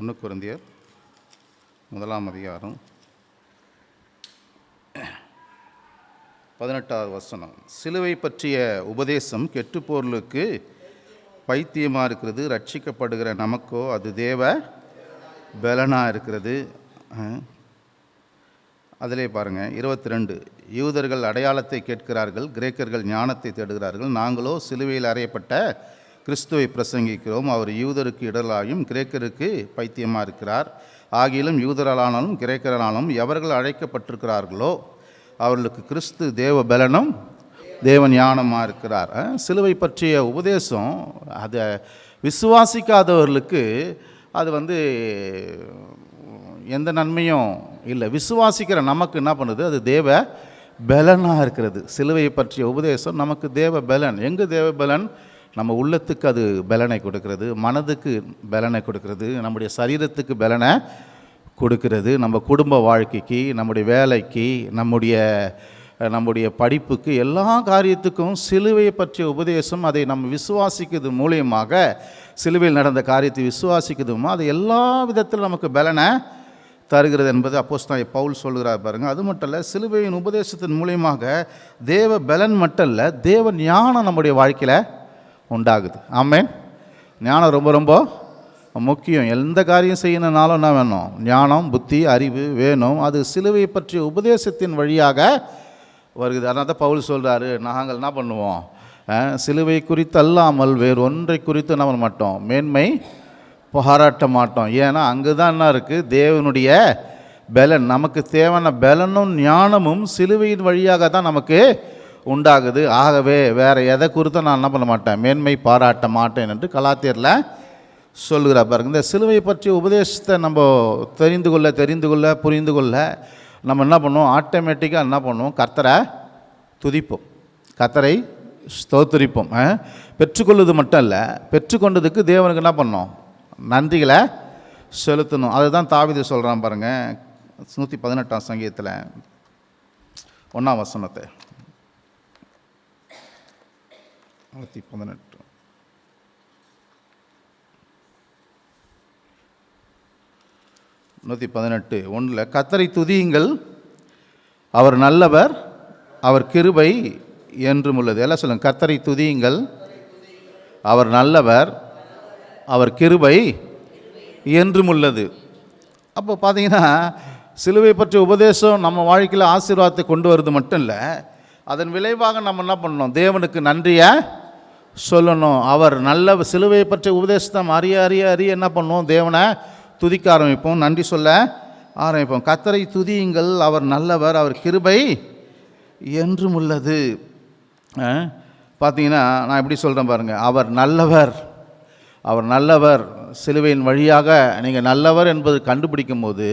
1 கொரிந்தியர் 1ஆம் அதிகாரம் 18வது வசனம். சிலுவை பற்றிய உபதேசம் கெட்டுப்போர்களுக்கு பைத்தியமாக இருக்கிறது, ரட்சிக்கப்படுகிற நமக்கோ அது தேவ பலனாக இருக்கிறது. அதிலே பாருங்கள் 22. யூதர்கள் அடையாளத்தை கேட்கிறார்கள், கிரேக்கர்கள் ஞானத்தை தேடுகிறார்கள். நாங்களோ சிலுவையில் அறையப்பட்ட கிறிஸ்துவை பிரசங்கிக்கிறோம். அவர் யூதருக்கு இடலாயும் கிரேக்கருக்கு பைத்தியமாக இருக்கிறார். ஆகிலும் யூதரானாலும் கிரேக்கரானாலும் எவர்கள் அழைக்கப்பட்டிருக்கிறார்களோ அவர்களுக்கு கிறிஸ்து தேவ பலனும் தேவ ஞானமாக இருக்கிறார். சிலுவை பற்றிய உபதேசம் அதை விசுவாசிக்காதவர்களுக்கு அது எந்த நன்மையும் இல்லை. விசுவாசிக்கிற நமக்கு என்ன பண்ணுது? அது தேவ பலனாக இருக்கிறது. சிலுவையை பற்றிய உபதேசம் நமக்கு தேவ பலன். எங்கே தேவ பலன்? நம்ம உள்ளத்துக்கு அது பலனை கொடுக்கிறது, மனதுக்கு பலனை கொடுக்கிறது, நம்முடைய சரீரத்துக்கு பலனை கொடுக்கிறது, நம்ம குடும்ப வாழ்க்கைக்கு, நம்முடைய வேலைக்கு, நம்முடைய படிப்புக்கு, எல்லா காரியத்துக்கும் சிலுவையை பற்றிய உபதேசம் அதை நம்ம விசுவாசிக்கிறது மூலியமாக, சிலுவையில் நடந்த காரியத்தை விசுவாசிக்கிறதுமா அது எல்லா விதத்திலும் நமக்கு பலனை தருகிறது என்பது அப்போஸ்தலன் பவுல் சொல்கிறார் பாருங்கள். அது மட்டும் இல்லை, சிலுவையின் உபதேசத்தின் மூலியமாக தேவ பலன் மட்டும் இல்லை, தேவ ஞானம் நம்முடைய வாழ்க்கையில் உண்டாகுது. ஆமென். ஞானம் ரொம்ப ரொம்ப முக்கியம். எந்த காரியம் செய்யணுன்னாலும் என்ன வேணும்? ஞானம், புத்தி, அறிவு வேணும். அது சிலுவையை பற்றிய உபதேசத்தின் வழியாக வருகிறது. அதனால் தான் பவுல் சொல்கிறாரு, நாங்கள் என்ன பண்ணுவோம்? சிலுவை குறித்து அல்லாமல் வேறு ஒன்றை குறித்து நம்ம மாட்டோம், மேன்மை பாராட்ட மாட்டோம். ஏன்னா அங்கே தான் என்ன இருக்குது? தேவனுடைய பலன். நமக்கு தேவையான பலனும் ஞானமும் சிலுவையின் வழியாக தான் நமக்கு உண்டாகுது. ஆகவே வேறு எதை குறித்தும் நான் என்ன பண்ண மாட்டேன்? மேன்மை பாராட்ட மாட்டேன் என்று கலாத்தியரில் சொல்லுகிறார் பாருங்க. இந்த சிலுவை பற்றிய உபதேசத்தை நம்ம தெரிந்து கொள்ள புரிந்து கொள்ள நம்ம என்ன பண்ணுவோம்? ஆட்டோமேட்டிக்காக என்ன பண்ணுவோம்? கர்த்தரை துதிப்போம், கர்த்தரை ஸ்தோத்திரிப்போம். பெற்றுக்கொள்வது மட்டும் இல்லை, பெற்றுக்கொண்டதுக்கு தேவனுக்கு என்ன பண்ணணும்? நன்றிகளை செலுத்தணும். அதுதான் தாவீது சொல்கிறான் பாருங்கள். 118ஆம் சங்கீதத்தில் 1ஆம் வசனத்தை 118 118:1 கர்த்தரை துதியுங்கள், அவர் நல்லவர், அவர் கிருபை என்றும் உள்ளது. எல்லாம் சொல்லுங்கள், கர்த்தரை துதியுங்கள், அவர் நல்லவர், அவர் கிருபை என்றும் உள்ளது. அப்போ பார்த்தீங்கன்னா சிலுவை பற்றிய உபதேசம் நம்ம வாழ்க்கையில் ஆசீர்வாதத்தை கொண்டு வருது மட்டும் இல்லை, அதன் விளைவாக நம்ம என்ன பண்ணணும்? தேவனுக்கு நன்றியை சொல்லணும். அவர் நல்ல சிலுவையை பற்றிய உபதேசத்தை அறிய என்ன பண்ணுவோம்? தேவனை துதிக்க ஆரம்பிப்போம், நன்றி சொல்ல ஆரம்பிப்போம். கர்த்தரை துதியுங்கள், அவர் நல்லவர், அவர் கிருபை என்றும் உள்ளது. பார்த்தீங்கன்னா நான் எப்படி சொல்கிறேன் பாருங்கள். அவர் நல்லவர். சிலுவையின் வழியாக நீங்கள் நல்லவர் என்பது கண்டுபிடிக்கும் போது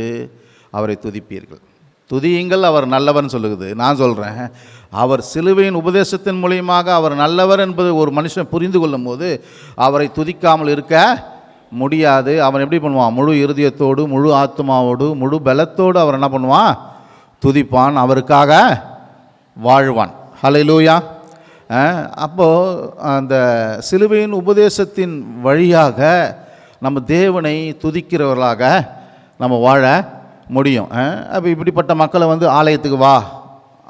அவரை துதிப்பீர்கள். துதியுங்கள், அவர் நல்லவர்னு சொல்லுது. நான் சொல்கிறேன், அவர் சிலுவையின் உபதேசத்தின் மூலியமாக அவர் நல்லவர் என்பது ஒரு மனுஷன் புரிந்து கொள்ளும் போது அவரை துதிக்காமல் இருக்க முடியாது. அவன் எப்படி பண்ணுவான்? முழு இருதயத்தோடு, முழு ஆத்மாவோடு, முழு பலத்தோடு அவர் என்ன பண்ணுவான்? துதிப்பான், அவருக்காக வாழ்வான். ஹல்லேலூயா. அப்போது அந்த சிலுவையின் உபதேசத்தின் வழியாக நம்ம தேவனை துதிக்கிறவர்களாக நம்ம வாழ முடியும். அப்போ இப்படிப்பட்ட மக்களை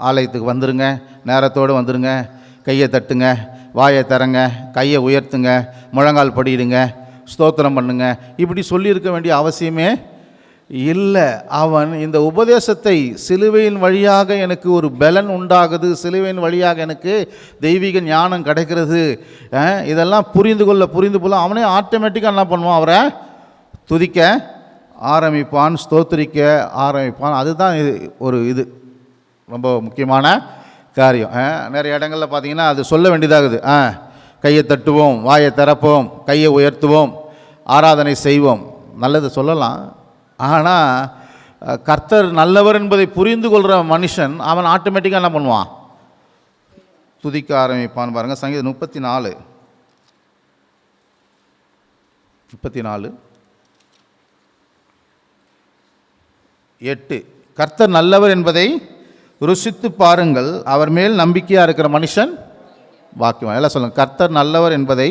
ஆலயத்துக்கு வந்துருங்க, நேரத்தோடு வந்துருங்க, கையை தட்டுங்க, வாயை தரங்க, கையை உயர்த்துங்க, முழங்கால் படியிடுங்க, ஸ்தோத்திரம் பண்ணுங்க, இப்படி சொல்லியிருக்க வேண்டிய அவசியமே இல்லை. அவன் இந்த உபதேசத்தை சிலுவையின் வழியாக எனக்கு ஒரு பலன் உண்டாகுது, சிலுவையின் வழியாக எனக்கு தெய்வீக ஞானம் கிடைக்கிறது, இதெல்லாம் புரிந்து கொள்ள அவனே ஆட்டோமேட்டிக்காக என்ன பண்ணுவான்? அவரை துதிக்க ஆரம்பிப்பான், ஸ்தோத்திரிக்க ஆரம்பிப்பான். அதுதான் இது ரொம்ப முக்கியமான காரியம். நிறைய இடங்களில் பார்த்தீங்கன்னா அது சொல்ல வேண்டியதாகுது. கையை தட்டுவோம், வாயை திறப்போம், கையை உயர்த்துவோம், ஆராதனை செய்வோம். நல்லது சொல்லலாம். ஆனால் கர்த்தர் நல்லவர் என்பதை புரிந்து கொள்கிற மனுஷன் அவன் ஆட்டோமேட்டிக்காக என்ன பண்ணுவான்? துதிக்க ஆரம்பிப்பான். பாருங்கள், சங்கீதம் 34:8 கர்த்தர் நல்லவர் என்பதை ருசித்து பாருங்கள், அவர் மேல் நம்பிக்கையாக இருக்கிற மனுஷன் வாக்கியம். எல்லாம் சொல்லுங்கள், கர்த்தர் நல்லவர் என்பதை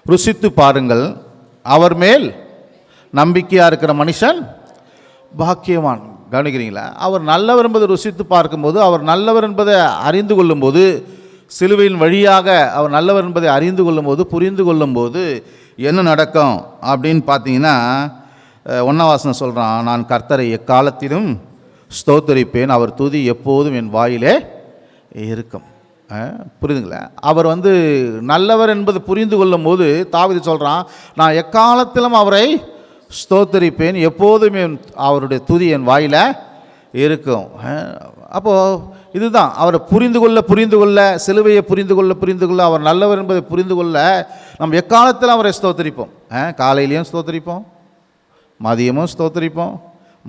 ருசித்து பாருங்கள், அவர் மேல் நம்பிக்கையாக இருக்கிற மனுஷன் பாக்கியவான். கவனிக்கிறீங்களா? அவர் நல்லவர் என்பதை ருசித்து பார்க்கும்போது, அவர் நல்லவர் என்பதை அறிந்து கொள்ளும்போது, சிலுவையின் வழியாக அவர் நல்லவர் என்பதை அறிந்து கொள்ளும்போது, புரிந்து கொள்ளும்போது என்ன நடக்கும் அப்படின்னு பார்த்தீங்கன்னா, 1ஆம் வசனம் சொல்கிறான், நான் கர்த்தரை எக்காலத்திலும் ஸ்தோத்தரிப்பேன், அவர் துதி எப்போதும் என் வாயிலே இருக்கும். புரியுதுங்களா? அவர் நல்லவர் என்பது புரிந்து கொள்ளும் போது தாவீது சொல்கிறான், நான் எக்காலத்திலும் அவரை ஸ்தோத்தரிப்பேன், எப்போதுமே அவருடைய துதி என் வாயில் இருக்கும். அப்போது இதுதான் அவரை புரிந்து கொள்ள சிலுவையை புரிந்து கொள்ள அவர் நல்லவர் என்பதை புரிந்து கொள்ள நம்ம எக்காலத்தில் அவரை ஸ்தோத்தரிப்போம். காலையிலையும் ஸ்தோத்தரிப்போம், மதியமும் ஸ்தோத்தரிப்போம்,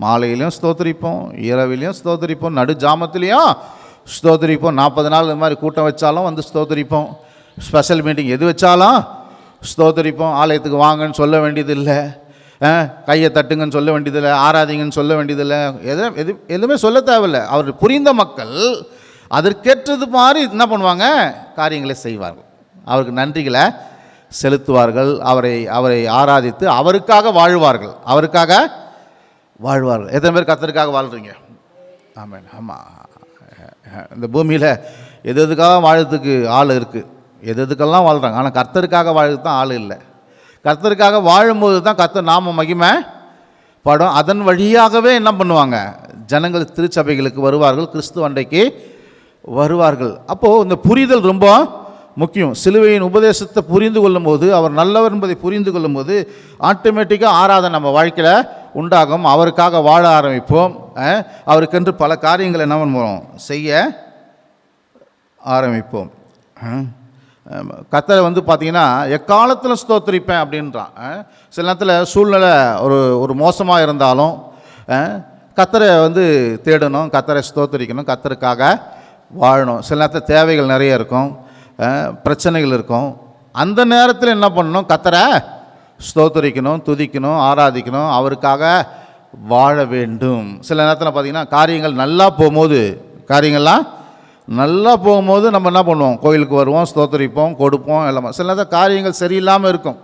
மாலையிலையும் ஸ்தோத்தரிப்போம், இரவிலையும் ஸ்தோத்தரிப்போம், நடு ஜாமத்துலேயும் ஸ்தோத்தரிப்போம். 40 நாள் இந்த மாதிரி கூட்டம் வச்சாலும் ஸ்தோத்தரிப்போம். ஸ்பெஷல் மீட்டிங் எது வச்சாலும் ஸ்தோத்தரிப்போம். ஆலயத்துக்கு வாங்கன்னு சொல்ல வேண்டியதில்லை, கையை தட்டுங்கன்னு சொல்ல வேண்டியதில்லை, ஆராதிங்கன்னு சொல்ல வேண்டியதில்லை, எதுவுமே சொல்ல தேவையில்லை. அவர் புரிந்த மக்கள் அதற்கேற்றது மாதிரி என்ன பண்ணுவாங்க, காரியங்களை செய்வார்கள், அவருக்கு நன்றிகளை செலுத்துவார்கள், அவரை ஆராதித்து அவருக்காக வாழ்வார்கள். எத்தனை பேர் கர்த்தருக்காக வாழ்கிறீங்க? ஆமாம். ஆமாம், இந்த பூமியில் எதுக்காக வாழறதுக்கு ஆள் இருக்குது, எதுக்கெல்லாம் வாழ்கிறாங்க. ஆனால் கர்த்தருக்காக வாழறதுக்கு தான் ஆள் இல்லை. கர்த்தருக்காக வாழும்போது தான் கர்த்தர் நாம மகிமை படம். அதன் வழியாகவே என்ன பண்ணுவாங்க, ஜனங்கள் திருச்சபைகளுக்கு வருவார்கள், கிறிஸ்துவ அண்டைக்கு வருவார்கள். அப்போது இந்த புரிதல் ரொம்ப முக்கியம். சிலுவையின் உபதேசத்தை புரிந்து கொள்ளும்போது, அவர் நல்லவர் என்பதை புரிந்து கொள்ளும்போது ஆட்டோமேட்டிக்காக ஆராதனை நம்ம வாழ்க்கையில் உண்டாகும். அவருக்காக வாழ ஆரம்பிப்போம். அவருக்கென்று பல காரியங்களை என்ன பண்ணுவோம், செய்ய ஆரம்பிப்போம். கர்த்தரை பார்த்தீங்கன்னா எக்காலத்தில் ஸ்தோத்திரிப்பேன் அப்படின்றான். சில நேரத்தில் சூழ்நிலை ஒரு மோசமாக இருந்தாலும் கர்த்தரை தேடணும், கர்த்தரை ஸ்தோத்திரிக்கணும், கர்த்தருக்காக வாழணும். சில நேரத்தில் தேவைகள் நிறைய இருக்கும், பிரச்சனைகள் இருக்கும். அந்த நேரத்தில் என்ன பண்ணணும், கர்த்தரை ஸ்தோத்திரிக்கணும், துதிக்கணும், ஆராதிக்கணும், அவருக்காக வாழ வேண்டும். சில நேரத்தில் பார்த்திங்கன்னா காரியங்கள் நல்லா போகும்போது நம்ம என்ன பண்ணுவோம், கோயிலுக்கு வருவோம், ஸ்தோத்திரிப்போம், கொடுப்போம், எல்லாம். சில நேரத்தில் காரியங்கள் சரியில்லாமல் இருக்கும்,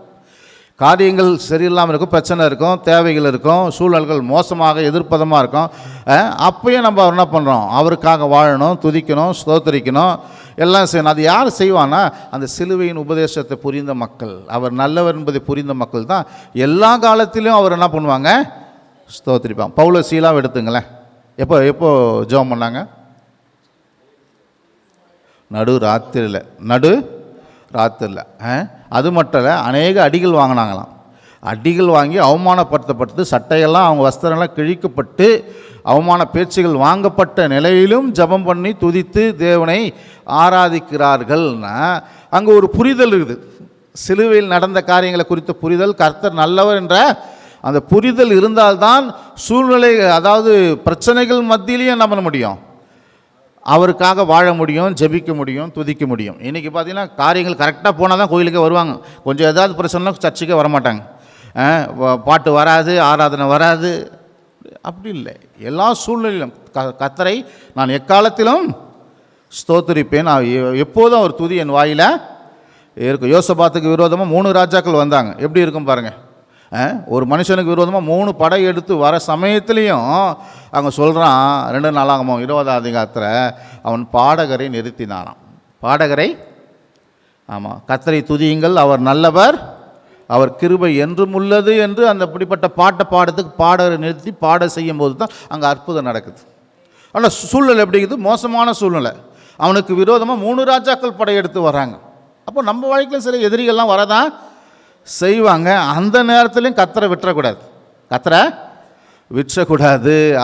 பிரச்சனை இருக்கும், தேவைகள் இருக்கும், சூழல்கள் மோசமாக எதிர்ப்பதமாக இருக்கும். அப்பயும் நம்ம என்ன பண்ணுறோம், அவருக்காக வாழணும், துதிக்கணும், ஸ்தோத்திரிக்கணும், எல்லாம் செய்யணும். அது யார் செய்வான்னா, அந்த சிலுவையின் உபதேசத்தை புரிந்த மக்கள், அவர் நல்லவர் என்பதை புரிந்த மக்கள் தான் எல்லா காலத்திலையும் அவர் என்ன பண்ணுவாங்க, ஸ்தோத்திரிப்பாங்க. பவுல சீலாவை எடுத்துங்களேன், எப்போ ஜெபம் பண்ணாங்க, நடு ராத்திரியில். அது மட்டும் இல்லை, அநேக அடிகள் வாங்கினாங்களாம். அடிகள் வாங்கி அவமானப்படுத்தப்பட்டு, சட்டையெல்லாம் அவங்க வஸ்திரம்லாம் கிழிக்கப்பட்டு, அவமான பேச்சுகள் வாங்கப்பட்ட நிலையிலும் ஜெபம் பண்ணி துதித்து தேவனை ஆராதிக்கிறார்கள்னா அங்கே ஒரு புரிதல் இருக்குது. சிலுவையில் நடந்த காரியங்களை குறித்த புரிதல், கர்த்தர் நல்லவர் என்ற அந்த புரிதல் இருந்தால்தான் சூழ்நிலை, அதாவது பிரச்சனைகள் மத்தியிலையும் என்ன பண்ண முடியும், அவருக்காக வாழ முடியும், ஜெபிக்க முடியும், துதிக்க முடியும். இன்றைக்கி பார்த்தீங்கன்னா காரியங்கள் கரெக்டாக போனால் தான் கோயிலுக்கே வருவாங்க. கொஞ்சம் ஏதாவது பிரச்சனைனா சர்ச்சுக்கே வரமாட்டாங்க, பாட்டு வராது, ஆராதனை வராது. அப்படி இல்லை, எல்லா சூழ்நிலையிலும் கர்த்தரை நான் எக்காலத்திலும் ஸ்தோத்திரிப்பேன், எப்போதும் அவர் துதி என் வாயில் இருக்கும். யோசபாத்துக்கு விரோதமாக 3 ராஜாக்கள் வந்தாங்க. எப்படி இருக்கும் பாருங்கள், ஒரு மனுஷனுக்கு விரோதமாக 3 படை எடுத்து வர சமயத்துலேயும் அவங்க சொல்கிறான், 2 நாளாகமம் 20ஆம் அதிகாரத்தில் அவன் பாடகரை நிறுத்தினானான். ஆமாம், கர்த்தரை துதியுங்கள், அவர் நல்லவர், அவர் கிருபை என்றும் உள்ளது என்று அந்த அப்படிப்பட்ட பாட்டை பாடுறதுக்கு பாடகரை நிறுத்தி பாட செய்யும் போது தான் அங்கே அற்புதம் நடக்குது. ஆனால் சூழ்நிலை எப்படி இருக்குது, மோசமான சூழ்நிலை. அவனுக்கு விரோதமாக 3 ராஜாக்கள் படையெடுத்து வராங்க. அப்போ நம்ம வாழ்க்கையில் சில எதிரிகள்லாம் வரதான் செய்வாங்க. அந்த நேரத்துலையும் கர்த்தரை விற்றக்கூடாது.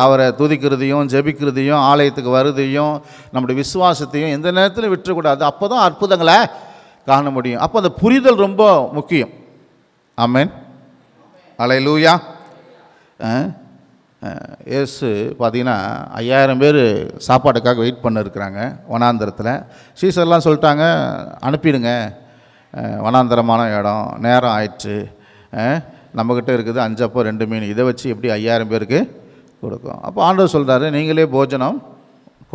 அவரை துதிக்கிறதையும் ஜெபிக்கிறதையும் ஆலயத்துக்கு வருதையும் நம்முடைய விசுவாசத்தையும் எந்த நேரத்திலும் விற்றக்கூடாது. அப்போ தான் அற்புதங்களை காண முடியும். அப்போ அந்த புரிதல் ரொம்ப முக்கியம். ஆமென், அல்லேலூயா. இயேசு பார்த்தீங்கன்னா 5000 பேர் சாப்பாட்டுக்காக வெயிட் பண்ணிருக்கிறாங்க வனாந்தரத்தில். சீசர்லாம் சொல்லிட்டாங்க, அனுப்பிடுங்க, வனாந்தரமான இடம், நேரம் ஆயிடுச்சு, நம்மக்கிட்ட இருக்குது 5 அப்பம் 2 மீன், இதை வச்சு எப்படி 5000 பேருக்கு கொடுக்கும். அப்போ ஆண்டவர் சொல்கிறாரு, நீங்களே போஜனம்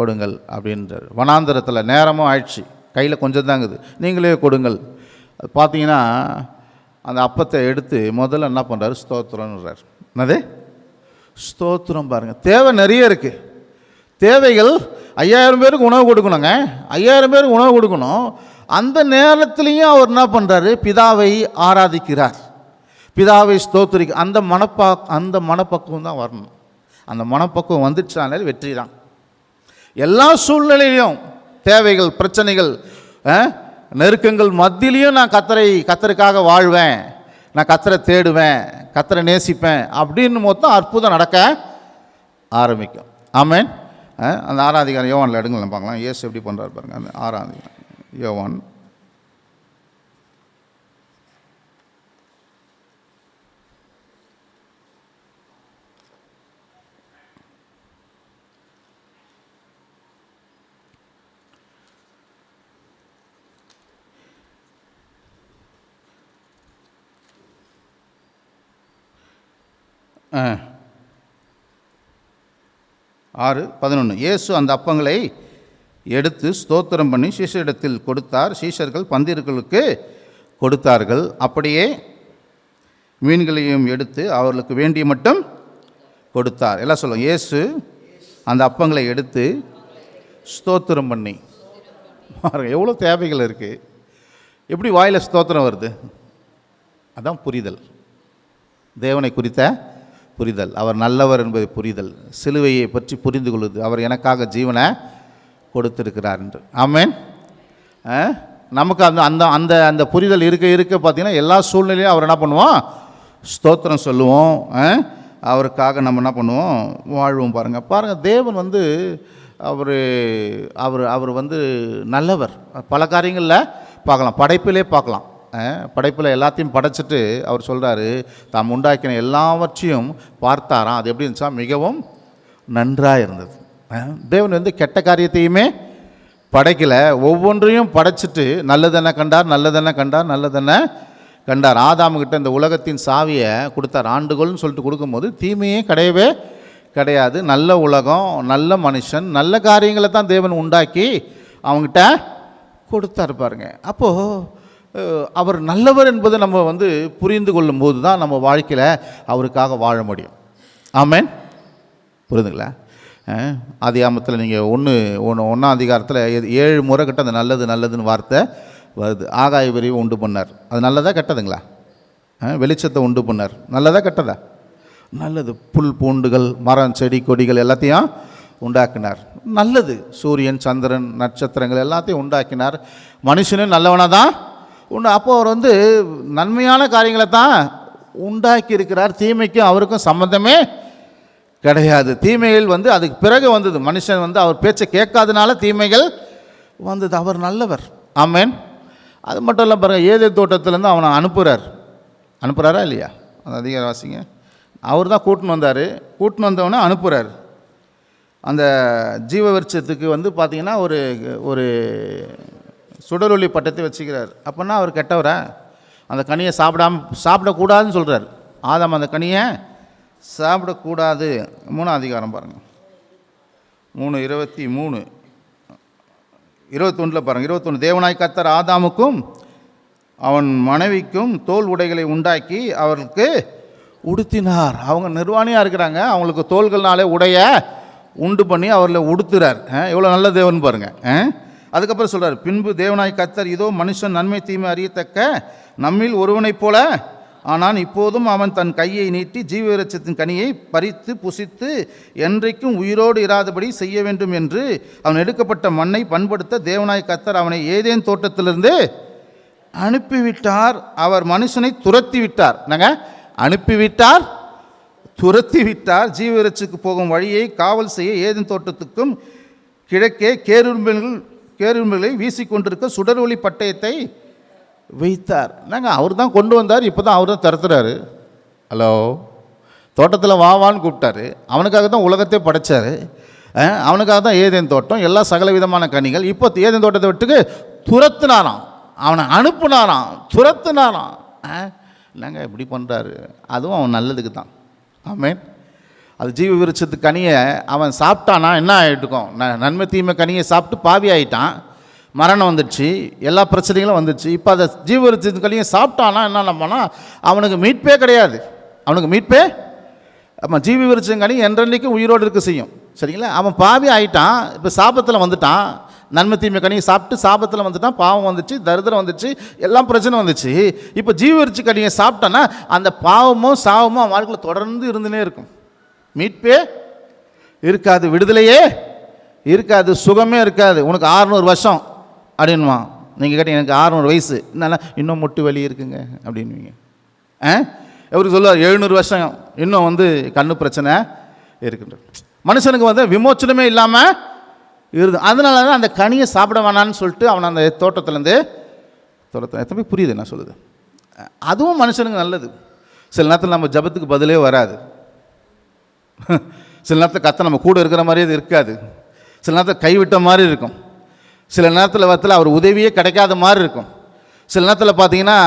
கொடுங்கள் அப்படின்றார். வனாந்தரத்தில் நேரமும் ஆயிடுச்சு, கையில் கொஞ்சம் தாங்குது, நீங்களே கொடுங்கள். அது பார்த்தீங்கன்னா அந்த அப்பத்தை எடுத்து முதல்ல என்ன பண்ணுறாரு, ஸ்தோத்திரம்ன்றார். என்னது ஸ்தோத்திரம்? பாருங்கள், தேவை நிறைய இருக்குது. தேவைகள் 5000 பேருக்கு உணவு கொடுக்கணுங்க. 5000 பேருக்கு உணவு கொடுக்கணும். அந்த நேரத்துலையும் அவர் என்ன பண்ணுறாரு, பிதாவை ஆராதிக்கிறார், பிதாவை ஸ்தோத்திரிக்க. அந்த மனப்பக்குவம் தான் வரணும். அந்த மனப்பக்குவம் வந்துடுச்சாலே வெற்றி தான். எல்லா சூழ்நிலையிலும் தேவைகள், பிரச்சனைகள், நெருக்கங்கள் மத்தியிலையும் நான் கத்தருக்காக வாழ்வேன், நான் கத்தரை தேடுவேன், கத்தரை நேசிப்பேன் அப்படின்னு மொத்தம் அற்புதம் நடக்க ஆரம்பிக்கும். ஆமென். அந்த 6ஆம் அதிகாரம் யோவானில் எடுங்களேன் பார்க்கலாம். இயேசு எப்படி பண்ணுறாரு பாருங்கள். அந்த 6ஆம் அதிகாரம் யோவான் ஆ 6:11. இயேசு அந்த அப்பங்களை எடுத்து ஸ்தோத்திரம் பண்ணி சீஷரிடத்தில் கொடுத்தார். சீஷர்கள் பந்திர்களுக்கு கொடுத்தார்கள். அப்படியே மீன்களையும் எடுத்து அவர்களுக்கு வேண்டிய மட்டும் கொடுத்தார். எல்லாம் சொல்லுவோம். இயேசு அந்த அப்பங்களை எடுத்து ஸ்தோத்திரம் பண்ணி. எவ்வளோ தேவைகள் இருக்குது. எப்படி வாயில் ஸ்தோத்திரம் வருது? அதான் புரிதல், தேவனை குறித்த புரிதல், அவர் நல்லவர் என்பதை புரிதல், சிலுவையை பற்றி புரிந்து கொள்வது, அவர் எனக்காக ஜீவனை கொடுத்திருக்கிறார் என்று. ஆமென். நமக்கு அந்த அந்த அந்த அந்த புரிதல் இருக்க பார்த்திங்கன்னா எல்லா சூழ்நிலையும் அவர் என்ன பண்ணுவோம், ஸ்தோத்திரம் சொல்லுவோம், அவருக்காக நம்ம என்ன பண்ணுவோம், வாழ்வோம். பாருங்கள், தேவன் வந்து அவர் அவர் அவர் வந்து நல்லவர். பல காரியங்களில் பார்க்கலாம், படைப்பிலே பார்க்கலாம். படைப்பில் எல்லாத்தையும் படைச்சிட்டு அவர் சொல்கிறாரு, தாம் உண்டாக்கின எல்லாவற்றையும் பார்த்தாராம். அது எப்படி இருந்துச்சா, மிகவும் நன்றாக இருந்தது. தேவன் வந்து கெட்ட காரியத்தையுமே படைக்கலை, ஒவ்வொன்றையும் படைச்சிட்டு நல்லதென்ன கண்டார், நல்லதென்ன கண்டார், நல்லதென்ன கண்டார். ஆதாமுக்கிட்ட இந்த உலகத்தின் சாவியை கொடுத்தார். ஆண்டுகள்னு சொல்லிட்டு கொடுக்கும்போது தீமையே கிடையவே கிடையாது. நல்ல உலகம், நல்ல மனுஷன், நல்ல காரியங்களை தான் தேவன் உண்டாக்கி அவங்ககிட்ட கொடுத்தாரு. பாருங்க, அப்போது அவர் நல்லவர் என்பதை நம்ம வந்து புரிந்து கொள்ளும்போது தான் நம்ம வாழ்க்கையில் அவருக்காக வாழ முடியும். ஆமென். புரியுதுங்களா? ஆதியாகமத்தில் நீங்கள் 1ஆம் அதிகாரத்தில் 7 முறை கிட்ட அந்த நல்லது நல்லதுன்னு வார்த்தை வருது. ஆகாய விரிவை உண்டு பண்ணார். அது நல்லதா கெட்டதுங்களா? வெளிச்சத்தை உண்டு பண்ணார். நல்லதா கெட்டதா? நல்லது. புல் பூண்டுகள், மரம், செடி, கொடிகள் எல்லாத்தையும் உண்டாக்கினார். நல்லது. சூரியன், சந்திரன், நட்சத்திரங்கள் எல்லாத்தையும் உண்டாக்கினார். மனுஷனும் நல்லவனாக தான் உண்டு. அப்போ அவர் வந்து நன்மையான காரியங்களை தான் உண்டாக்கி இருக்கிறார். தீமைக்கும் அவருக்கும் சம்மந்தமே கிடையாது. தீமைகள் வந்து அதுக்கு பிறகு வந்தது. மனுஷன் வந்து அவர் பேச்சை கேட்காதனால தீமைகள் வந்தது. அவர் நல்லவர். ஆமென். அது மட்டும் இல்லை, பாருங்கள், ஏதேன் தோட்டத்திலேருந்து அவனை அனுப்புகிறாரா இல்லையா? அந்த அதிகார வாசிங்க. அவர் தான் கூட்டின்னு வந்தார். கூட்டின்னு வந்தவனை அனுப்புகிறார். அந்த ஜீவ விருட்சத்துக்கு வந்து பார்த்திங்கன்னா ஒரு சுடரொளி பட்டத்தை வச்சுக்கிறார். அப்படின்னா அவர் கெட்டவரா? அந்த கனியை சாப்பிடக்கூடாதுன்னு சொல்கிறார். ஆதாம் அந்த கனியை சாப்பிடக்கூடாது. 3ஆம் அதிகாரம் பாருங்கள், 3:23, 21 பாருங்கள். 21. தேவனாய் கர்த்தர் ஆதாமுக்கும் அவன் மனைவிக்கும் தோல் உடைகளை உண்டாக்கி அவர்களுக்கு உடுத்தினார். அவங்க நிர்வாணியாக இருக்கிறாங்க, அவங்களுக்கு தோள்கள்னாலே உடைய உண்டு பண்ணி அவர்களை உடுத்துறார். எவ்வளோ நல்ல தேவன் பாருங்கள். அதுக்கப்புறம் சொல்கிறார், பின்பு தேவனாய் கர்த்தர், இதோ மனுஷன் நன்மை தீமை அறியத்தக்க நம்மில் ஒருவனைப் போல ஆனால் இப்போதும் அவன் தன் கையை நீட்டி ஜீவ விருட்சத்தின் கனியை பறித்து புசித்து என்றைக்கும் உயிரோடு இராதபடி செய்ய வேண்டும் என்று அவன் எடுக்கப்பட்ட மண்ணை பண்படுத்த தேவனாய் கர்த்தர் அவனை ஏதேன் தோட்டத்திலிருந்து அனுப்பிவிட்டார். அவர் மனுஷனை துரத்தி விட்டார். அனுப்பிவிட்டார், துரத்தி விட்டார். ஜீவ விருட்சத்துக்கு போகும் வழியை காவல் செய்ய ஏதேன் தோட்டத்துக்கும் கிழக்கே கேரும்புகளை வீசிக்கொண்டிருக்க சுடரொளி பட்டயத்தை வைத்தார். அவர் தான் கொண்டு வந்தார். இப்போ தான் அவர் தான் திறத்துறாரு. ஹலோ, தோட்டத்தில் வாவான்னு கூப்பிட்டாரு. அவனுக்காக தான் உலகத்தை படைச்சார். அவனுக்காக தான் ஏதேன் தோட்டம், எல்லா சகல விதமான கனிகள். இப்போ ஏதேன் தோட்டத்தை விட்டுக்கு துரத்துனாராம், அவனை அனுப்புனாராம், துரத்துனாராம். இல்லைங்க, இப்படி பண்ணுறாரு. அதுவும் அவன் நல்லதுக்கு தான். ஆமென். அது ஜீவ விருட்சத்து கனியை அவன் சாப்பிட்டானா என்ன ஆகிட்டுக்கும்? நன்மை தீமை கனியை சாப்பிட்டு பாவி ஆகிட்டான். மரணம் வந்துடுச்சு, எல்லா பிரச்சனைகளும் வந்துடுச்சு. இப்போ அதை ஜீவவிருட்சத்தின் கனியை சாப்பிட்டானா என்ன பண்ணால் அவனுக்கு மீட்பே கிடையாது. அவனுக்கு மீட்பே ஆமாம், ஜீவ விருட்சங்கனி என்றென்றைக்கும் உயிரோடு இருக்க செய்யும். சரிங்களா? அவன் பாவி ஆகிட்டான், இப்போ சாபத்தில் வந்துட்டான். நன்மை தீமை கனியை சாப்பிட்டு சாபத்தில் வந்துட்டான், பாவம் வந்துச்சு, தரித்திரம் வந்துச்சு, எல்லாம் பிரச்சனை வந்துச்சு. இப்போ ஜீவ விருட்ச கனியை சாப்பிட்டான்னா அந்த பாவமும் சாபமும் அவன் வாழ்க்கையில் தொடர்ந்து இருந்துனே இருக்கும். மீட்பே இருக்காது, விடுதலையே இருக்காது, சுகமே இருக்காது. உனக்கு 600 வருஷம் அப்படின்மா. நீங்கள் கேட்டீங்க எனக்கு 600 வயசு, என்னன்னா இன்னும் முட்டு வலி இருக்குங்க அப்படின்வீங்க. அவருக்கு சொல்லுவார் 700 வருஷம் இன்னும் கண்ணு பிரச்சனை இருக்குன்ற. மனுஷனுக்கு விமோச்சனமே இல்லாமல் இருந்து, அதனால தான் அந்த கனியை சாப்பிட வேணான்னு சொல்லிட்டு அவன் அந்த தோட்டத்துலேருந்து எத்தனை புரியுது என்ன சொல்லுது. அதுவும் மனுஷனுக்கு நல்லது. சில நேரத்தில் நம்ம ஜபத்துக்கு பதிலே வராது. சில நேரத்தில் கத்த நம்ம கூட இருக்கிற மாதிரியே அது இருக்காது. சில நேரத்தில் கைவிட்ட மாதிரி இருக்கும். சில நேரத்தில் அவர் உதவியே கிடைக்காத மாதிரி இருக்கும். சில நேரத்தில் பார்த்தீங்கன்னா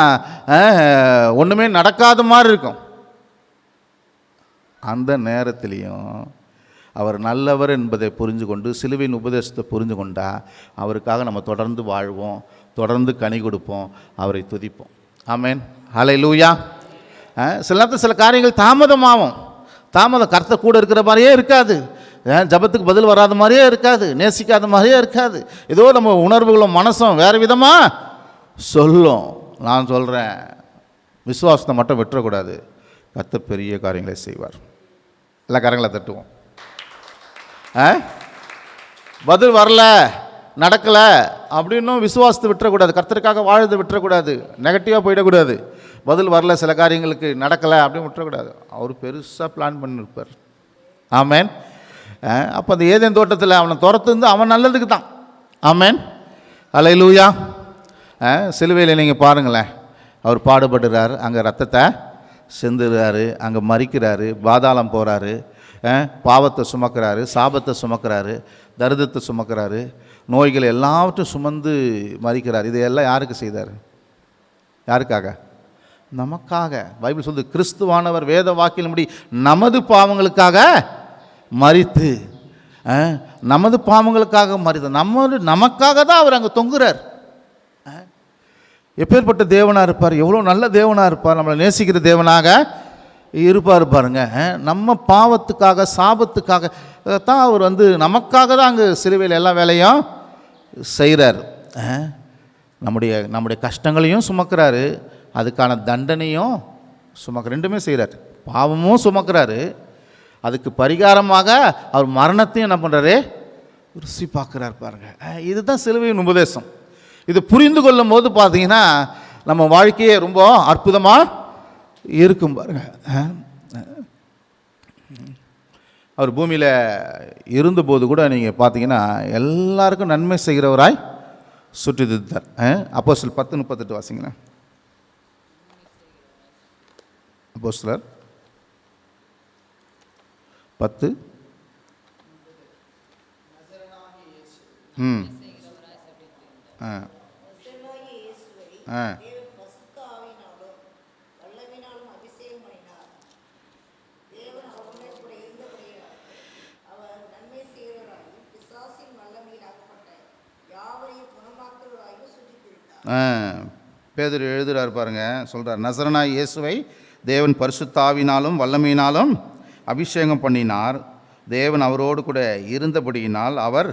ஒன்றுமே நடக்காத மாதிரி இருக்கும். அந்த நேரத்திலையும் அவர் நல்லவர் என்பதை புரிஞ்சு கொண்டு சிலுவையின் உபதேசத்தை புரிஞ்சு கொண்டா அவருக்காக நம்ம தொடர்ந்து வாழ்வோம், தொடர்ந்து கனி கொடுப்போம், அவரை துதிப்போம். ஆமென், ஹல்லேலூயா. சில நேரத்தில் சில காரியங்கள் தாமதமாகும். கர்த்தர் கூட இருக்கிற மாதிரியே இருக்காது, ஜபத்துக்கு பதில் வராத மாதிரியே இருக்காது, நேசிக்காத மாதிரியே இருக்காது. ஏதோ நம்ம உணர்வுகளும் மனசும் வேறு விதமாக சொல்லும். நான் சொல்கிறேன், விசுவாசத்தை மட்டும் விட்டுறக்கூடாது. கர்த்தர் பெரிய காரியங்களை செய்வார். எல்லா காரியங்களை தட்டுவோம். பதில் வரல, நடக்கலை அப்படின்னும் விசுவாசத்தை விட்டுறக்கூடாது. கர்த்தருக்காக வாழதை விட்டுறக்கூடாது. நெகட்டிவாக போயிடக்கூடாது. பதில் வரல, சில காரியங்களுக்கு நடக்கலை அப்படின்னு விட்டுறக்கூடாது. அவர் பெருசாக பிளான் பண்ணியிருப்பார். ஆமேன். அப்போ அந்த ஏதேன் தோட்டத்தில் அவனை துரத்துந்து அவன் நல்லதுக்கு தான். ஆமேன், ஹல்லேலூயா. சிலுவையில் நீங்கள் பாருங்களேன், அவர் பாடுபடுறார், அங்கே ரத்தத்தை சிந்துறாரு, அங்கே மறிக்கிறாரு, பாதாளம் போகிறாரு, பாவத்தை சுமக்கிறாரு, சாபத்தை சுமக்கிறாரு, தரித்திரத்தை சுமக்கிறாரு, நோய்கள் எல்லாவற்றையும் சுமந்து மறிக்கிறார். இதையெல்லாம் யாருக்கு செய்தார்? யாருக்காக? நமக்காக. பைபிள் சொல்லுது, கிறிஸ்துவானவர் வேத வாக்கின்படி நமது பாவங்களுக்காக மரித்து, நமது பாவங்களுக்காக மரித்து, நமக்காக தான் அவர் அங்கே தொங்குறார். எப்பேற்பட்ட தேவனாக இருப்பார், எவ்வளோ நல்ல தேவனாக இருப்பார், நம்மளை நேசிக்கிற தேவனாக இருப்பார் பாருங்க. நம்ம பாவத்துக்காக சாபத்துக்காக தான் அவர் நமக்காக தான் அங்கே சிலுவையில் எல்லா வேலையும் செய்கிறார். நம்முடைய கஷ்டங்களையும் சுமக்கிறாரு, அதுக்கான தண்டனையும் ரெண்டுமே செய்கிறார். பாவமும் சுமக்கிறாரு, அதுக்கு பரிகாரமாக அவர் மரணத்தையும் என்ன பண்ணுறாரு, ருசி பார்க்குறார் பாருங்க. இதுதான் சிலுவையின் உபதேசம். இது புரிந்து கொள்ளும் போது பார்த்தீங்கன்னா நம்ம வாழ்க்கையே ரொம்ப அற்புதமாக இருக்கும் பாருங்க. அவர் பூமியில் இருந்தபோது கூட நீங்கள் பார்த்தீங்கன்னா எல்லாருக்கும் நன்மை செய்கிறவராய் சுற்றி திரிந்தார். அப்போஸ்தலர் 10:38 வாசிங்களேன். அப்போஸ்தலர் 10. பேதுரு எழுதுகிறார் பாருங்க, சொல்கிறார், நசரனாய் இயேசுவை தேவன் பரிசுத்த ஆவியினாலும் வல்லமையினாலும் அபிஷேகம் பண்ணினார். தேவன் அவரோடு கூட இருந்தபடியினால் அவர்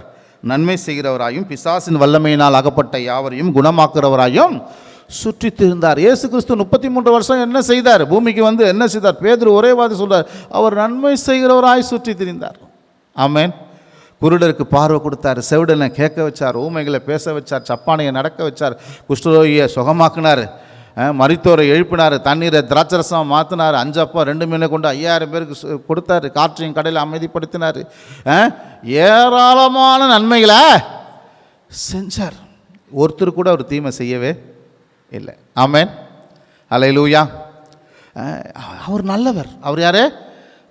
நன்மை செய்கிறவராயும் பிசாசின் வல்லமையினால் அகப்பட்ட யாவரையும் குணமாக்குறவராயும் சுற்றி திரிந்தார். இயேசு கிறிஸ்து 33 வருஷம் என்ன செய்தார்? பூமிக்கு என்ன செய்தார்? பேதுரு ஒரே வார்த்தை சொல்றார், அவர் நன்மை செய்கிறவராய் சுற்றி திரிந்தார். ஆமென். குருடருக்கு பார்வை கொடுத்தார், செவிடனை கேட்க வச்சார், ஊமைகளை பேச வச்சார், சப்பானையை நடக்க வச்சார், குஷ்டரோகியை சுகமாக்கினார், மரித்தோரை எழுப்பினார், தண்ணீரை திராட்சரசமாக மாற்றினார், 5 அப்பா 2 மீனை கொண்டு 5000 பேருக்கு கொடுத்தாரு, காற்றையும் கடையில் அமைதிப்படுத்தினார், ஏராளமான நன்மைகளை செஞ்சார். ஒருத்தர் கூட அவர் தீமை செய்யவே இல்லை. ஆமென், ஹல்லேலூயா. அவர் நல்லவர். அவர் யாரு?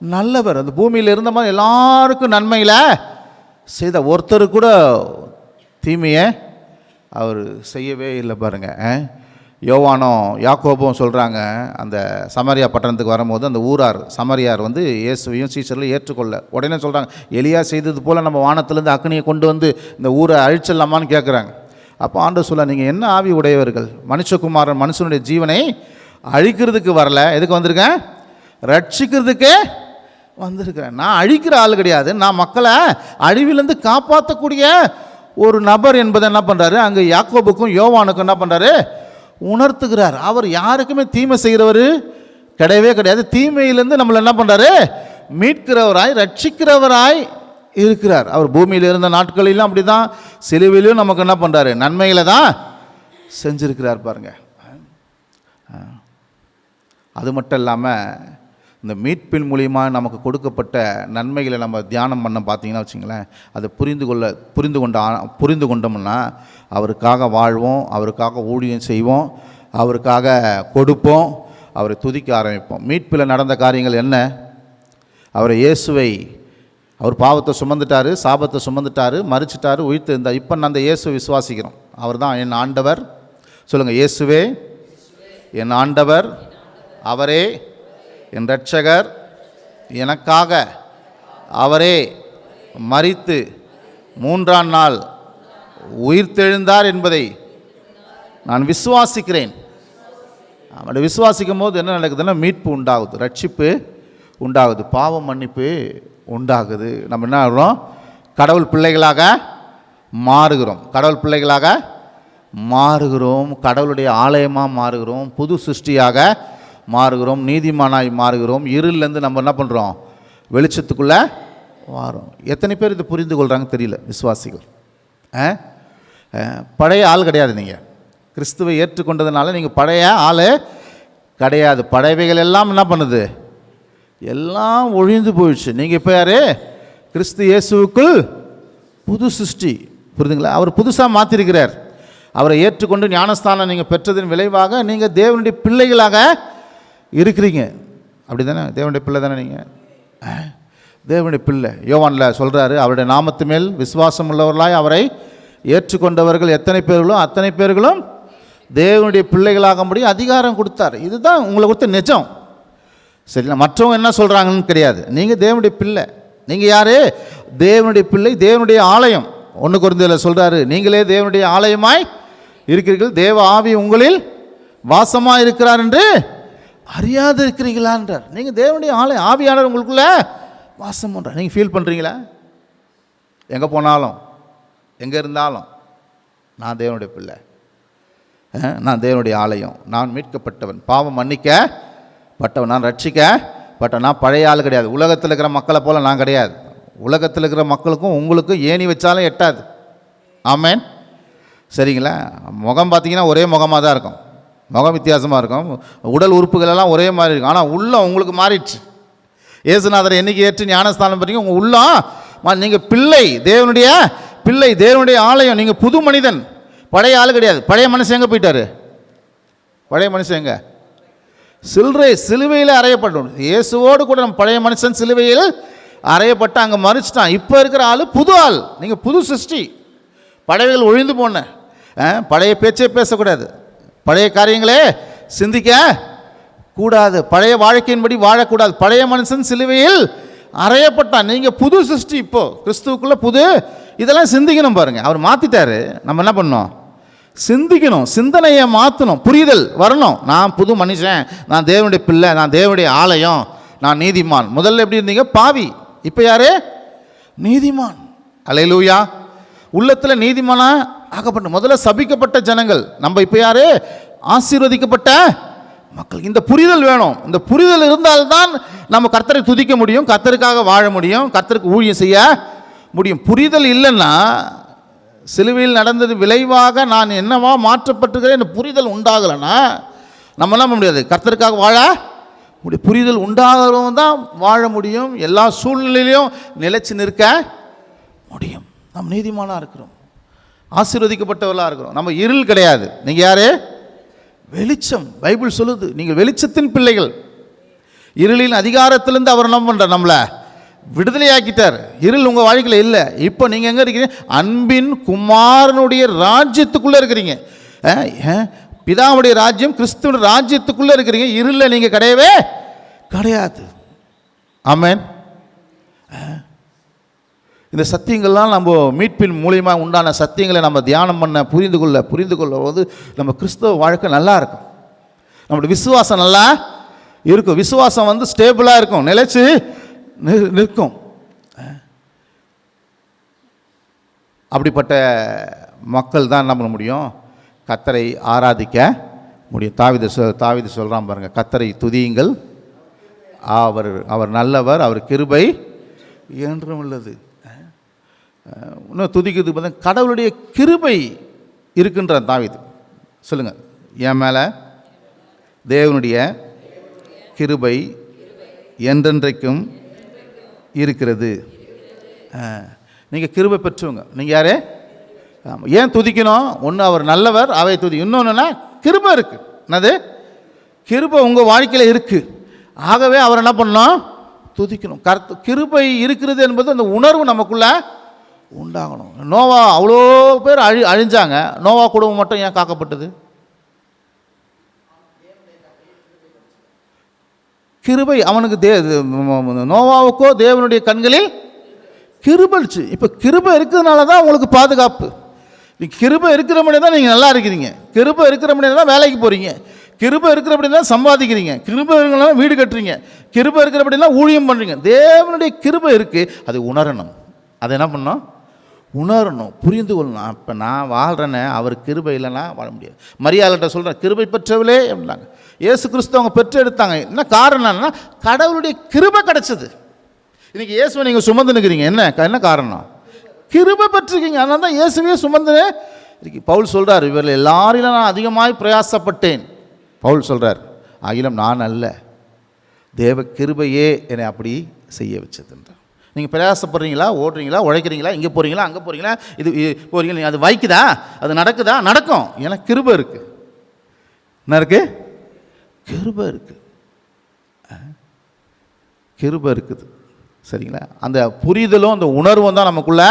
நல்லவர். அந்த பூமியில் இருந்த மாதிரி எல்லாருக்கும் நன்மையில் செய்த, ஒருத்தர் கூட தீமையை அவர் செய்யவே இல்லை பாருங்க. யோவானும் யாக்கோபும் சொல்கிறாங்க, அந்த சமரியா பட்டணத்துக்கு வரும்போது அந்த ஊரார் சமரியார் இயேசுவையும் சீசரையும் ஏற்றுக்கொள்ள உடனே சொல்கிறாங்க, எலியா செய்தது போல் நம்ம வானத்திலேருந்து அக்னியை கொண்டு இந்த ஊரை அழிச்சிடலாமான்னு கேட்குறாங்க. அப்போ ஆண்டவர் சொல்ல, நீங்கள் என்ன ஆவி உடையவர்கள், மனுஷகுமாரன் மனுஷனுடைய ஜீவனை அழிக்கிறதுக்கு வரல, எதுக்கு வந்திருக்கேன்? ரட்சிக்கிறதுக்கே வந்திருக்கிறேன். நான் அழிக்கிற ஆள் கிடையாது, நான் மக்களை அழிவிலேருந்து காப்பாற்றக்கூடிய ஒரு நபர் என்பதை என்ன பண்ணுறாரு, அங்கே யாக்கோபுக்கும் யோவானுக்கும் என்ன பண்ணுறாரு, உணர்த்துகிறார். அவர் யாருக்குமே தீமை செய்கிறவர் கிடையவே கிடையாது. தீமையிலேருந்து நம்மளை என்ன பண்ணுறாரு, மீட்கிறவராய் ரட்சிக்கிறவராய் இருக்கிறார். அவர் பூமியில் இருந்த நாட்களிலும் அப்படி தான், சிலுவையிலும் நமக்கு என்ன பண்ணுறாரு, நன்மைகளை தான் செஞ்சுருக்கிறார் பாருங்க. அது மட்டும் இல்லாமல் இந்த மீட்பின் மூலியமாக நமக்கு கொடுக்கப்பட்ட நன்மைகளை நம்ம தியானம் பண்ண பார்த்தீங்கன்னா வச்சுங்களேன், அதை புரிந்து கொண்டோம்னா அவருக்காக வாழ்வோம், அவருக்காக ஊழியம் செய்வோம், அவருக்காக கொடுப்போம், அவரை துதிக்க ஆரம்பிப்போம். மீட்பில் நடந்த காரியங்கள் என்ன? அவரை இயேசுவை, அவர் பாவத்தை சுமந்துட்டார், சாபத்தை சுமந்துட்டார், மறிச்சிட்டார், உயிர்த்தெழுந்தார். இப்போ நான் அந்த இயேசுவை விசுவாசிக்கிறோம். அவர் தான் என் ஆண்டவர். சொல்லுங்கள், இயேசுவே என் ஆண்டவர், அவரே என் இரட்சகர், எனக்காக அவரே மரித்து 3ஆம் நாள் உயிர்த்தெழுந்தார் என்பதை நான் விசுவாசிக்கிறேன். அப்படி விசுவாசிக்கும் போது என்ன நடக்குதுன்னா, மீட்பு உண்டாகுது, ரட்சிப்பு உண்டாகுது, பாவ மன்னிப்பு உண்டாகுது. நம்ம என்ன ஆகிறோம்? கடவுள் பிள்ளைகளாக மாறுகிறோம். கடவுள் பிள்ளைகளாக மாறுகிறோம், கடவுளுடைய ஆலயமாக மாறுகிறோம், புது சிருஷ்டியாக மாறுகிறோம், நீதிமானாய் மாறுகிறோம். இருளிலேருந்து நம்ம என்ன பண்ணுறோம்? வெளிச்சத்துக்குள்ளே வாரோம். எத்தனை பேர் இது புரிந்து கொள்கிறாங்க தெரியல, விசுவாசிகள். பழைய ஆள் கிடையாது. நீங்கள் கிறிஸ்துவை ஏற்றுக்கொண்டதுனால நீங்கள் பழைய ஆள் கிடையாது. பழையவைகள் எல்லாம் என்ன பண்ணுது? எல்லாம் ஒழிந்து போயிடுச்சு. நீங்கள் இப்போ யார்? கிறிஸ்து இயேசுவுக்குள் புது சிருஷ்டி. புரியுதுங்களா? அவர் புதுசாக மாற்றிருக்கிறார். அவரை ஏற்றுக்கொண்டு ஞானஸ்தானம் நீங்கள் பெற்றதின் விளைவாக நீங்கள் தேவனுடைய பிள்ளைகளாக இருக்கிறீங்க. அப்படி தானே? தேவனுடைய பிள்ளை தானே நீங்கள்? தேவனுடைய பிள்ளை. யோவானில் சொல்கிறாரு, அவருடைய நாமத்து மேல் விசுவாசம் உள்ளவர்களாய் அவரை ஏற்றுக்கொண்டவர்கள் எத்தனை பேர்களோ அத்தனை பேர்களும் தேவனுடைய பிள்ளைகளாக முடியும் அதிகாரம் கொடுத்தார். இதுதான் உங்களை கொடுத்த நிஜம். சரிங்களா? மற்றவங்க என்ன சொல்கிறாங்கன்னு கிடையாது. நீங்கள் தேவனுடைய பிள்ளை. நீங்கள் யார்? தேவனுடைய பிள்ளை, தேவனுடைய ஆலயம். 1 கொரிந்தியரில் சொல்கிறாரு, நீங்களே தேவனுடைய ஆலயமாய் இருக்கிறீர்கள், தேவ ஆவி உங்களில் வாசமாக இருக்கிறார் என்று அறியாது இருக்கிறீங்களான்றார். நீங்கள் தேவனுடைய ஆலயம், ஆவியானவர் உங்களுக்குள்ள வாசம் பண்ணுறார். நீங்கள் ஃபீல் பண்ணுறீங்களா? எங்கே போனாலும் எங்கே இருந்தாலும் நான் தேவனுடைய பிள்ளை, நான் தேவனுடைய ஆலயம், நான் மீட்கப்பட்டவன், பாவம் மன்னிக்கப்பட்டவன், நான் ரட்சிக்கப்பட்டவன். நான் பழைய ஆள் கிடையாது. உலகத்தில் இருக்கிற மக்களை போல் நான் கிடையாது. உலகத்தில் இருக்கிற மக்களுக்கும் உங்களுக்கும் ஏணி வச்சாலும் எட்டாது. ஆமேன். சரிங்களா? முகம் பார்த்தீங்கன்னா ஒரே முகமாக தான் இருக்கும், முகம் வித்தியாசமாக இருக்கும், உடல் உறுப்புகளெல்லாம் ஒரே மாதிரி இருக்கும். ஆனால் உள்ளம் உங்களுக்கு மாறிடுச்சு. இயேசுநாதரை என்னைக்கு ஏற்று ஞானஸ்தானம் பண்ணுறீங்க, உங்கள் உள்ளம், நீங்கள் பிள்ளை, தேவனுடைய பிள்ளை, தேவனுடைய ஆலயம், நீங்கள் புது மனிதன், பழைய ஆள் கிடையாது. பழைய மனுஷன் எங்கே போயிட்டார்? பழைய மனுஷன் எங்கே? சிலுவையில் அறையப்பட்டோம். இயேசுவோடு கூட நம்ம பழைய மனுஷன் சிலுவையில் அறையப்பட்டு அங்கே மறிச்சிட்டான். இப்போ இருக்கிற ஆள் புது ஆள், நீங்கள் புது சிருஷ்டி. பழையவைகள் ஒழிந்து போன, பழைய பேச்சே பேசக்கூடாது, பழைய காரியங்களே சிந்திக்க கூடாது, பழைய வாழ்க்கையின்படி வாழக்கூடாது. பழைய மனுஷன் சிலுவையில் அறையப்பட்டான். நீங்கள் புது சிருஷ்டி. இப்போ கிறிஸ்துவுக்குள்ளே புது, இதெல்லாம் சிந்திக்கணும் பாருங்கள். அவர் மாற்றிட்டாரு, நம்ம என்ன பண்ணோம்? சிந்திக்கணும், சிந்தனையை மாற்றணும், புரிதல் வரணும். நான் புது மனுஷன், நான் தேவனுடைய பிள்ளை, நான் தேவனுடைய ஆலயம், நான் நீதிமான். முதல்ல எப்படி இருந்தீங்க? பாவி. இப்போ யாரு? நீதிமான். அல்லேலூயா. உள்ளத்தில் நீதிமானா ஆக்கப்பட்ட, முதல்ல சபிக்கப்பட்ட ஜனங்கள். நம்ம இப்போ யாரு? ஆசீர்வதிக்கப்பட்ட மக்கள். இந்த புரிதல் வேணும். இந்த புரிதல் இருந்தால்தான் நம்ம கர்த்தரை துதிக்க முடியும், கர்த்தருக்காக வாழ முடியும், கர்த்தருக்கு ஊழியம் செய்ய முடியும். புரிதல் இல்லைன்னா, சிலுவையில் நடந்தது விளைவாக நான் என்னவா மாற்றப்பட்டிருக்கிறேன், இந்த புரிதல் உண்டாகலைன்னா நம்ம என்ன பண்ண முடியாது? கர்த்தருக்காக வாழ முடியும். புரிதல் உண்டாகிறவங்க தான் வாழ முடியும், எல்லா சூழ்நிலையிலையும் நிலைச்சு நிற்க முடியும். நம்ம நீதிமானாக இருக்கிறோம், ஆசீர்வதிக்கப்பட்டவர்களாக இருக்கிறோம். நம்ம இருள் கிடையாது. நீங்கள் யார்? வெளிச்சம். பைபிள் சொல்லுது, நீங்கள் வெளிச்சத்தின் பிள்ளைகள். இருளின் அதிகாரத்திலேருந்து அவர் என்ன பண்ணுறார்? நம்மளை விடுதலையாக்கிட்டார். இருள் உங்கள் வாழ்க்கையில் இல்லை. இப்போ நீங்கள் எங்கே இருக்கிறீங்க? அன்பின் குமாரனுடைய ராஜ்யத்துக்குள்ளே இருக்கிறீங்க. பிதாவுடைய ராஜ்யம், கிறிஸ்துவ ராஜ்யத்துக்குள்ளே இருக்கிறீங்க. இருளில் நீங்கள் கிடையவே கிடையாது. ஆமென். இந்த சத்தியங்கள்லாம் நம்ம மீட்பின் மூலியமாக உண்டான சத்தியங்களை நம்ம தியானம் பண்ண புரிந்து கொள்ள போது நம்ம கிறிஸ்தவ வாழ்க்கை நல்லா இருக்கும். நம்மளுடைய விசுவாசம் நல்லா இருக்கும். விசுவாசம் வந்து ஸ்டேபிளாக இருக்கும், நிலைச்சு நிற்கும். அப்படிப்பட்ட மக்கள் தான் என்ன பண்ண முடியும்? கர்த்தரை ஆராதிக்க முடியும். தாவீது சொல்கிறான் பாருங்கள், கர்த்தரை துதியுங்கள், அவர் நல்லவர், அவர் கிருபை என்றும் உள்ளது. இன்னும் துதிக்கிறது பார்த்தா கடவுளுடைய கிருபை இருக்கின்ற தாவீது சொல்லுங்கள், என் மேலே தேவனுடைய கிருபை என்றென்றைக்கும் இருக்கிறது. நீங்கள் கிருபை பெற்றவங்க. நீங்கள் யாரே? ஏன் துதிக்கணும்? ஒன்று அவர் நல்லவர், அவை துதி. இன்னொன்றுனா கிருபை இருக்குது. என்னது? கிருபை உங்கள் வாழ்க்கையில் இருக்குது. ஆகவே அவர் என்ன பண்ணணும்? துதிக்கணும். கிருபை இருக்கிறது என்பது அந்த உணர்வு நமக்குள்ள உண்டாகணும். நோவா அவ்வளோ பேர் அழிஞ்சாங்க, நோவா குடும்பம் மட்டும் ஏன் காக்கப்பட்டது? கிருபை அவனுக்கு நோவாவுக்கோ தேவனுடைய கண்களில் கிருபைச்சு. இப்போ கிருபை இருக்கிறதுனால தான் உங்களுக்கு பாதுகாப்பு. கிருபை இருக்கிறபடி தான் நீங்கள் நல்லா இருக்கிறீங்க. கிருபை இருக்கிறபடி தான் வேலைக்கு போகிறீங்க. கிருபை இருக்கிறபடி தான் சம்பாதிக்கிறீங்க. கிருபை இருக்கிற வீடு கட்டுறீங்க. கிருபை இருக்கிறபடி தான் ஊழியம் பண்ணுறீங்க. தேவனுடைய கிருபை இருக்குது, அதை உணரணும். அதை என்ன பண்ணணும்? உணரணும், புரிந்து கொள்ளணும். இப்போ நான் வாழ்கிறேன்னு அவர் கிருபை இல்லைன்னா வாழ முடியாது. மரியாதைகிட்ட சொல்கிறேன், கிருபை பெற்றவளே அப்படின்னாங்க. இயேசு கிறிஸ்து அவங்க பெற்று எடுத்தாங்க. என்ன காரணம்னா கடவுளுடைய கிருபை கிடச்சிது. இன்றைக்கி இயேசுவை நீங்கள் சுமந்து நிற்கிறீங்க. என்ன காரணம்? கிருபை பெற்றிருக்கீங்க. அதனால தான் இயேசுவே சுமந்து இருக்கு. பவுல் சொல்கிறார், இவர்கள் எல்லாரிலும் நான் அதிகமாய் பிரயாசப்பட்டேன். பவுல் சொல்கிறார், ஆகிலும் நான் அல்ல, தேவ கிருபையே என்னை அப்படி செய்ய வச்சதுன்றார். நீங்கள் பிரயாசப்படுறீங்களா, ஓடுறீங்களா, உழைக்கிறீங்களா, இங்கே போகிறீங்களா, அங்கே போகிறீங்களா, இது போகிறீங்களா, அது வாய்க்குதா, அது நடக்குதா? நடக்கும். எனக்கு கிருபை இருக்குது. என்ன இருக்குது? கிருபை இருக்குது. கிருபை இருக்குது. சரிங்களா? அந்த புரிதலும் அந்த உணர்வும் தான் நமக்குள்ளே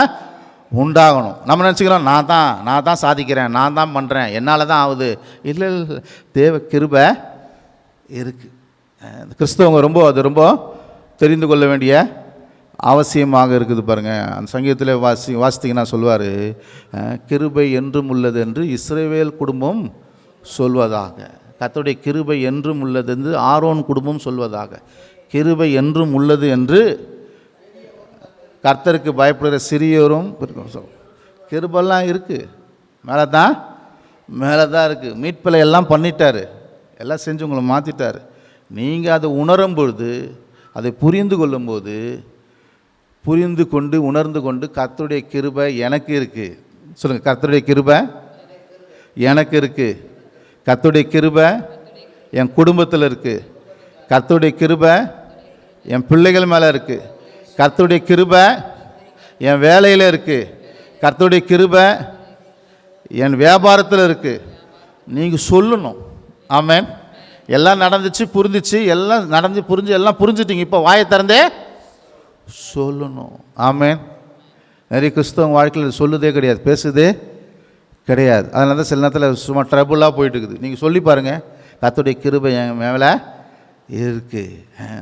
உண்டாகணும். நம்ம நினச்சிக்கிறோம், நான் தான் சாதிக்கிறேன், நான் தான் பண்ணுறேன், என்னால் தான் ஆகுது. இல்லை, தேவ கிருபை இருக்குது. கிறிஸ்தவங்க அது ரொம்ப தெரிந்து கொள்ள வேண்டிய அவசியமாக இருக்குது. பாருங்கள், அந்த சங்கீதத்தில் வாசித்தீங்கன்னா சொல்லுவார், கிருபை என்றும் உள்ளது என்று இஸ்ரவேல் குடும்பம் சொல்வதாக. கர்த்தருடைய கிருபை என்றும் உள்ளது என்று ஆரோன் குடும்பம் சொல்வதாக. கிருபை என்றும் உள்ளது என்று கர்த்தருக்கு பயப்படுகிற சிறியோரும் கிருபெல்லாம் இருக்குது. மேலே தான் இருக்குது. மீட்பில் எல்லாம் பண்ணிட்டார், எல்லாம் செஞ்சு உங்களை மாற்றிட்டார். நீங்கள் அதை உணரும் பொழுது, அதை புரிந்து கொள்ளும்போது, புரிந்து கொண்டு உணர்ந்து கொண்டு கர்த்தருடைய கிருபை எனக்கு இருக்குது. சொல்லுங்கள், கர்த்தருடைய கிருபை எனக்கு இருக்குது. கர்த்தருடைய கிருபை என் குடும்பத்தில் இருக்குது. கர்த்தருடைய கிருபை என் பிள்ளைகள் மேலே இருக்குது. கர்த்தருடைய கிருபை என் வேலையில் இருக்குது. கர்த்தருடைய கிருபை என் வியாபாரத்தில் இருக்குது. நீங்கள் சொல்லணும். ஆமென். எல்லாம் நடந்துச்சு, புரிஞ்சிச்சு, எல்லாம் நடந்து புரிஞ்சு எல்லாம் புரிஞ்சுட்டிங்க. இப்போ வாயை திறந்தே சொல்லணும். ஆமென். நிறைய கிறிஸ்தவ வாழ்க்கையில் சொல்லுதே கிடையாது, பேசுதே கிடையாது. அதனால தான் சில நேரத்தில் சும்மா ட்ரபுளாக போயிட்டு இருக்குது. நீங்கள் சொல்லி பாருங்கள், கர்த்தருடைய கிருபை என் மேலே இருக்குது.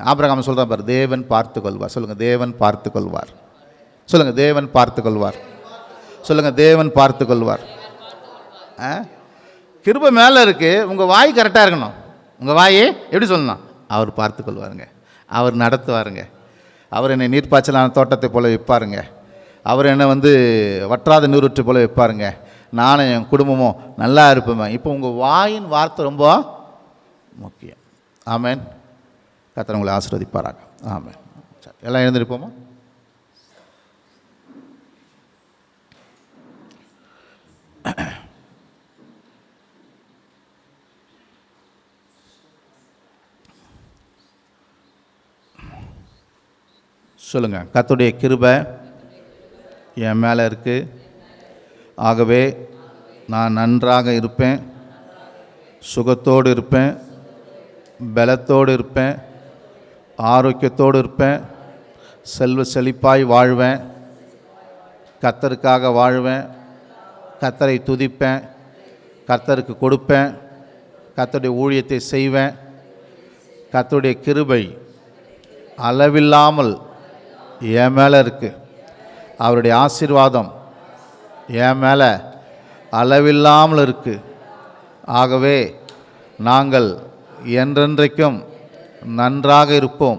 ஆபிரகாம் சொல்கிறான் பாரு, தேவன் பார்த்து கொள்வார். சொல்லுங்கள், தேவன் பார்த்து கொள்வார். சொல்லுங்கள், தேவன் பார்த்து கொள்வார். சொல்லுங்கள், தேவன் பார்த்து கொள்வார். கிருபை மேலே இருக்குது. உங்கள் வாய் கரெக்டாக இருக்கணும். உங்கள் வாயை எப்படி சொல்லணும்? அவர் பார்த்து கொள்வாருங்க, அவர் நடத்துவாருங்க, அவர் என்னை நீர்ப்பாய்ச்சலான தோட்டத்தை போல வைப்பாருங்க, அவர் என்னை வற்றாத நீரூற்று போல வைப்பாருங்க, நானும் என் குடும்பமும் நல்லா இருப்பேன். இப்போ உங்கள் வாயின் வார்த்தை ரொம்ப முக்கியம். ஆமென். கர்த்தர் உங்களை ஆசீர்வதிப்பாராக. ஆமென். எல்லாம் எழுந்திருப்போமா? சொல்லுங்கள், கர்த்தருடைய கிருபை என் மேலே இருக்குது. ஆகவே நான் நன்றாக இருப்பேன், சுகத்தோடு இருப்பேன், பலத்தோடு இருப்பேன், ஆரோக்கியத்தோடு இருப்பேன், செல்வ செழிப்பாய் வாழ்வேன், கர்த்தருக்காக வாழ்வேன், கர்த்தரை துதிப்பேன், கர்த்தருக்கு கொடுப்பேன், கர்த்தருடைய ஊழியத்தை செய்வேன். கர்த்தருடைய கிருபை அளவில்லாமல் என் மேலே இருக்குது. அவருடைய ஆசீர்வாதம் என் மேலே அளவில்லாமல் இருக்குது. ஆகவே நாங்கள் என்றென்றைக்கும் நன்றாக இருப்போம்.